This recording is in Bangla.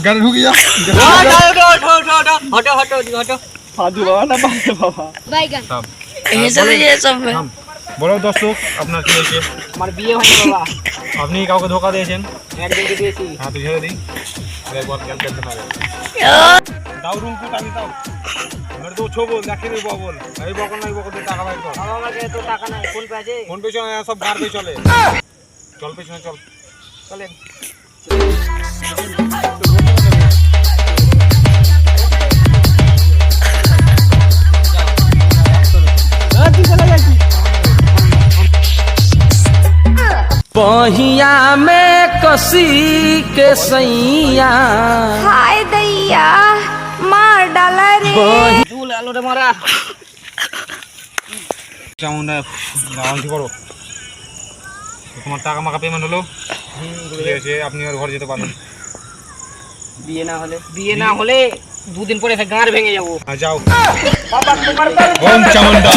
गाड़ी रुक गया हटो हटो हटो साधु बाबा ना बाबा बाबा बैगन ये सब বলো দর্শক আপনার কি হয়েছে? আমার বিয়ে হয়নি বাবা। আপনি কাউকে ধোকা দিয়েছেন? একজনকে দিয়েছি। হ্যাঁ তুই ছেড়ে দিই একবার ক্যাল করতে পারে দাও রুম কো টাকা দাও মেরে তো ছো বল দেখে নি বল এই বকন নাই বকন টাকা ভাই কর বাবা আমার কাছে তো টাকা নাই, ফোন পে আছে? ফোন পে চলে সব গার পে চলে চল পেছনে চল চলেন। बहिया में कसी के सैया हाय दैया मार डाला रे দুল আলো রে মারা। কেমন গাওয়ান্তি করো তোমার টাকা মাকা পেমেন্ট হলো ঠিক আছে আপনি আর ঘর যেতে পারেন বিয়ে না হলে দুদিন পরে গাঁর ভেঙে যাবো। যাও বাবা তোমার ওম চামুন্ডা